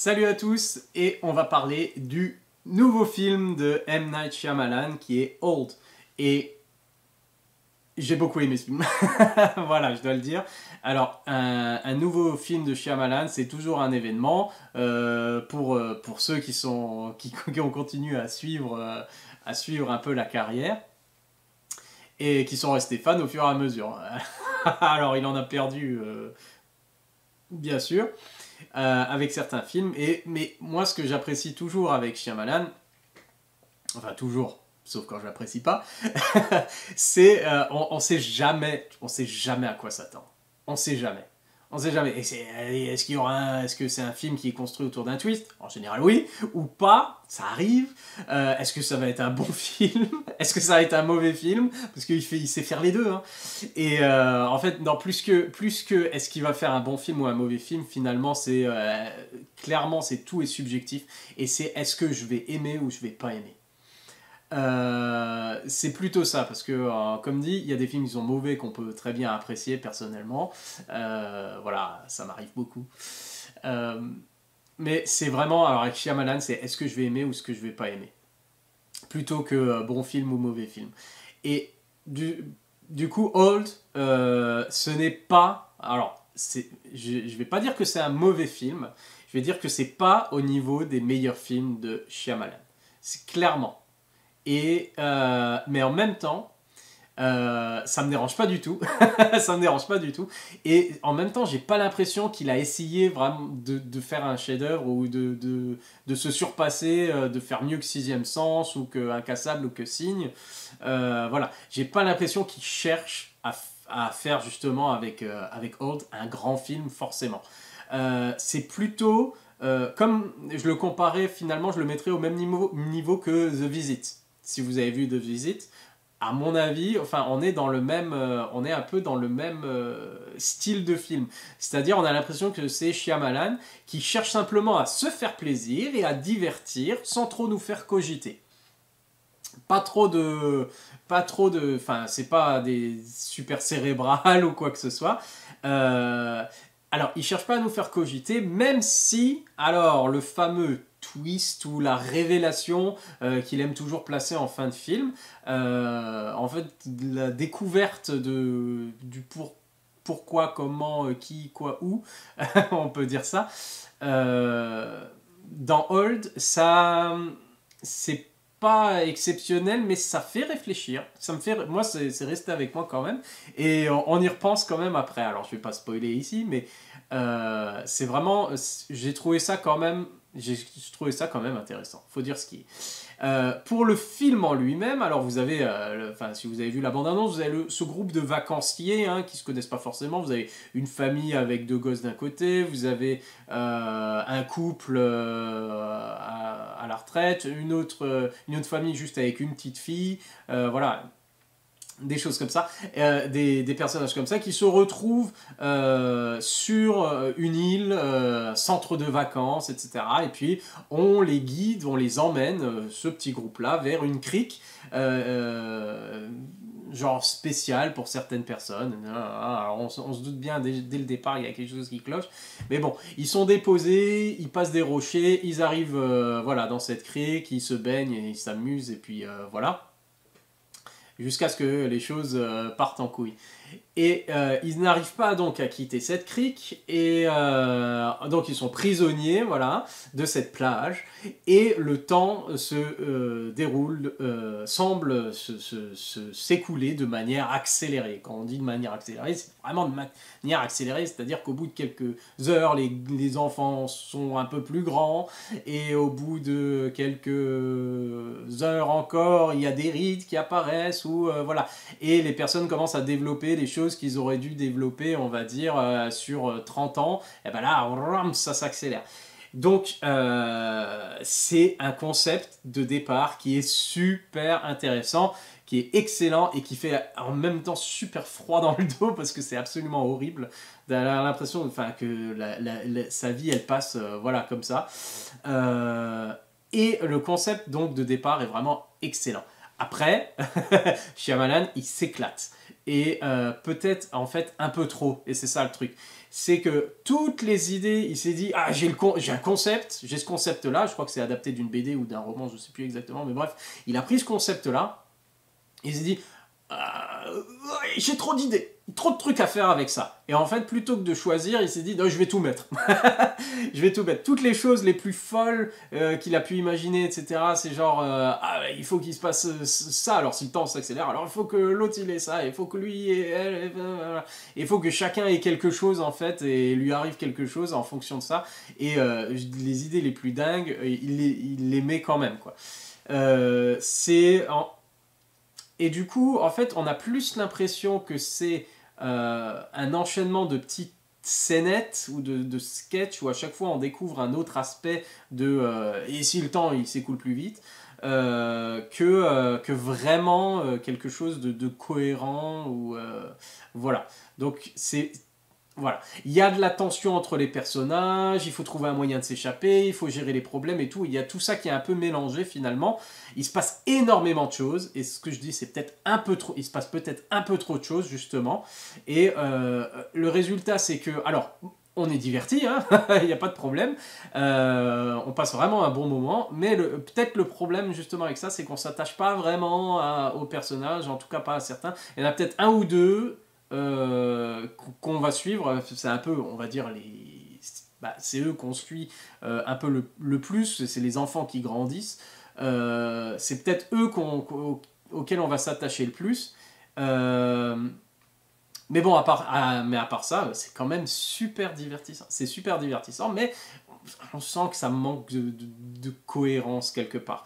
Salut à tous et on va parler du nouveau film de M. Night Shyamalan qui est Old. Et j'ai beaucoup aimé ce film, voilà, je dois le dire. Alors, un nouveau film de Shyamalan, c'est toujours un événement pour ceux qui ont continué à suivre un peu la carrière et qui sont restés fans au fur et à mesure. Alors, il en a perdu, bien sûr. Avec certains films. Mais moi, ce que j'apprécie toujours avec Shyamalan, enfin toujours, sauf quand je l'apprécie pas, c'est on sait jamais à quoi s'attendre. On sait jamais. On sait jamais. Est-ce qu'il y aura est-ce que c'est un film qui est construit autour d'un twist? En général, oui. Ou pas, ça arrive. Est-ce que ça va être un bon film? Est-ce que ça va être un mauvais film? Parce qu'il sait faire les deux. Hein. Et en fait, non, plus que est-ce qu'il va faire un bon film ou un mauvais film, finalement, c'est clairement, tout est subjectif. Et c'est est-ce que je vais aimer ou je vais pas aimer. C'est plutôt ça, parce que, comme dit, il y a des films qui sont mauvais qu'on peut très bien apprécier personnellement. Voilà, ça m'arrive beaucoup. Mais c'est vraiment, alors avec Shyamalan, c'est est-ce que je vais aimer ou ce que je vais pas aimer. Plutôt que bon film ou mauvais film. Et du coup, Old, ce n'est pas... Alors, je vais pas dire que c'est un mauvais film, je vais dire que c'est pas au niveau des meilleurs films de Shyamalan. C'est clairement. Mais en même temps, ça me dérange pas du tout. Ça me dérange pas du tout. Et en même temps, j'ai pas l'impression qu'il a essayé vraiment de faire un chef-d'œuvre ou de se surpasser, de faire mieux que Sixième Sens ou que Incassable ou que Signe. Voilà, j'ai pas l'impression qu'il cherche à faire justement avec Old un grand film forcément. C'est plutôt comme je le comparais finalement, je le mettrais au même niveau que The Visit. Si vous avez vu The Visit, à mon avis, enfin, on est un peu dans le même style de film. C'est-à-dire, on a l'impression que c'est Shyamalan qui cherche simplement à se faire plaisir et à divertir sans trop nous faire cogiter. Pas trop de, enfin, c'est pas des super cérébrales ou quoi que ce soit. Alors, il cherche pas à nous faire cogiter, même si, alors, le fameux twist ou la révélation qu'il aime toujours placer en fin de film, en fait, la découverte du pourquoi, comment, qui, quoi, où, on peut dire ça. Dans Old, ça, c'est pas exceptionnel, mais ça fait réfléchir. Moi, c'est resté avec moi quand même. Et on y repense quand même après. Alors, je vais pas spoiler ici, mais c'est vraiment... J'ai trouvé ça quand même intéressant. Faut dire ce qui est. Pour le film en lui-même, alors vous avez, si vous avez vu la bande-annonce, vous avez ce groupe de vacanciers qui se connaissent pas forcément. Vous avez une famille avec 2 gosses d'un côté, vous avez un couple à la retraite, une autre famille juste avec une petite fille, voilà. Des choses comme ça, des personnages comme ça qui se retrouvent sur une île, centre de vacances, etc. Et puis on les guide, on les emmène, ce petit groupe-là, vers une crique, genre spéciale pour certaines personnes. Alors on se doute bien dès le départ, il y a quelque chose qui cloche. Mais bon, ils sont déposés, ils passent des rochers, ils arrivent voilà, dans cette crique, ils se baignent et ils s'amusent, et puis voilà. Jusqu'à ce que les choses partent en couille. Et ils n'arrivent pas donc à quitter cette crique, et donc ils sont prisonniers, voilà, de cette plage, et le temps se déroule, semble s'écouler de manière accélérée. Quand on dit de manière accélérée, c'est vraiment de manière accélérée, c'est-à-dire qu'au bout de quelques heures, les enfants sont un peu plus grands, et au bout de quelques heures encore, il y a des rides qui apparaissent, ou voilà, et les personnes commencent à développer des choses qu'ils auraient dû développer, on va dire, sur 30 ans, et ben là, ça s'accélère. Donc, c'est un concept de départ qui est super intéressant, qui est excellent et qui fait en même temps super froid dans le dos parce que c'est absolument horrible d'avoir l'impression que sa vie, elle passe voilà, comme ça. Et le concept donc de départ est vraiment excellent. Après, Shyamalan, il s'éclate. et peut-être en fait un peu trop, et c'est ça le truc. C'est que toutes les idées, il s'est dit, ah j'ai un concept, j'ai ce concept-là, je crois que c'est adapté d'une BD ou d'un roman, je sais plus exactement, mais bref, il a pris ce concept-là, il s'est dit, j'ai trop d'idées, trop de trucs à faire avec ça. Et en fait, plutôt que de choisir, il s'est dit, non, je vais tout mettre. Je vais tout mettre. Toutes les choses les plus folles qu'il a pu imaginer, etc. C'est genre, il faut qu'il se passe ça. Alors, si le temps s'accélère, alors il faut que l'autre il ait ça. Il faut que lui et elle. Il faut que chacun ait quelque chose, en fait, et lui arrive quelque chose en fonction de ça. Et les idées les plus dingues, il les met quand même, quoi. Et du coup, en fait, on a plus l'impression que c'est un enchaînement de petites scénettes ou de sketchs où à chaque fois on découvre un autre aspect et si le temps il s'écoule plus vite, que vraiment quelque chose de cohérent. Voilà. Donc c'est... Voilà. Il y a de la tension entre les personnages, il faut trouver un moyen de s'échapper, il faut gérer les problèmes et tout. Il y a tout ça qui est un peu mélangé finalement. Il se passe énormément de choses et ce que je dis c'est peut-être un peu trop, il se passe peut-être un peu trop de choses justement. Et le résultat c'est que, alors on est diverti, hein il n'y a pas de problème, on passe vraiment un bon moment, mais peut-être le problème justement avec ça c'est qu'on ne s'attache pas vraiment aux personnages, en tout cas pas à certains. Il y en a peut-être un ou deux qu'on va suivre, c'est un peu, on va dire, c'est eux qu'on suit un peu le plus, c'est les enfants qui grandissent, c'est peut-être eux auxquels on va s'attacher le plus, mais bon, à part ça, c'est quand même super divertissant, c'est super divertissant, mais on sent que ça manque de cohérence quelque part.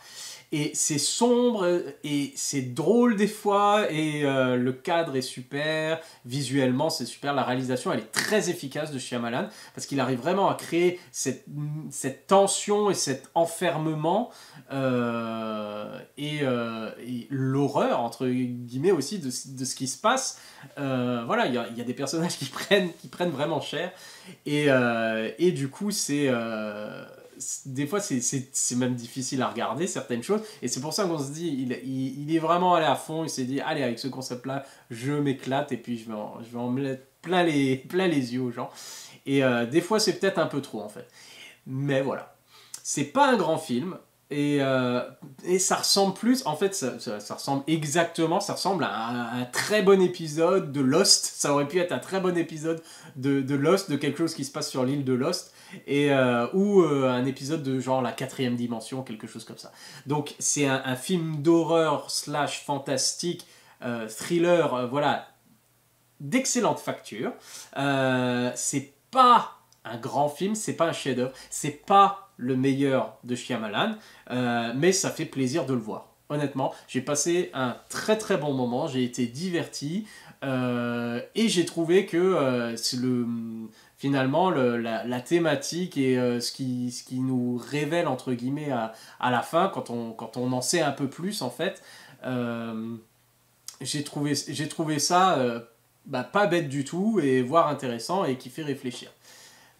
Et c'est sombre, et c'est drôle des fois, et le cadre est super, visuellement c'est super, la réalisation elle est très efficace de Shyamalan, parce qu'il arrive vraiment à créer cette tension et cet enfermement, et l'horreur, entre guillemets aussi, de ce qui se passe. Voilà, il y a des personnages qui prennent vraiment cher, et du coup des fois c'est même difficile à regarder certaines choses, et c'est pour ça qu'on se dit il est vraiment allé à fond, il s'est dit allez, avec ce concept là je m'éclate et puis je vais en mettre plein les yeux aux gens, et des fois c'est peut-être un peu trop en fait, mais voilà, c'est pas un grand film. Et ça ressemble plus, en fait, ça ressemble exactement, ça ressemble à un très bon épisode de Lost. Ça aurait pu être un très bon épisode de Lost, de quelque chose qui se passe sur l'île de Lost, ou un épisode de genre la 4e dimension, quelque chose comme ça. Donc c'est un film d'horreur / fantastique, thriller, voilà, d'excellente facture. C'est pas un grand film, c'est pas un chef-d'œuvre, c'est pas le meilleur de Shyamalan, mais ça fait plaisir de le voir. Honnêtement, j'ai passé un très très bon moment, j'ai été diverti, et j'ai trouvé que finalement la thématique et ce qui nous révèle entre guillemets à la fin, quand on en sait un peu plus en fait, j'ai trouvé ça pas bête du tout, et voire intéressant, et qui fait réfléchir.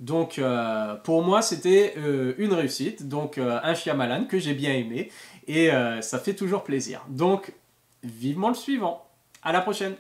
Donc pour moi c'était une réussite, donc un Shyamalan que j'ai bien aimé, et ça fait toujours plaisir. Donc vivement le suivant. À la prochaine.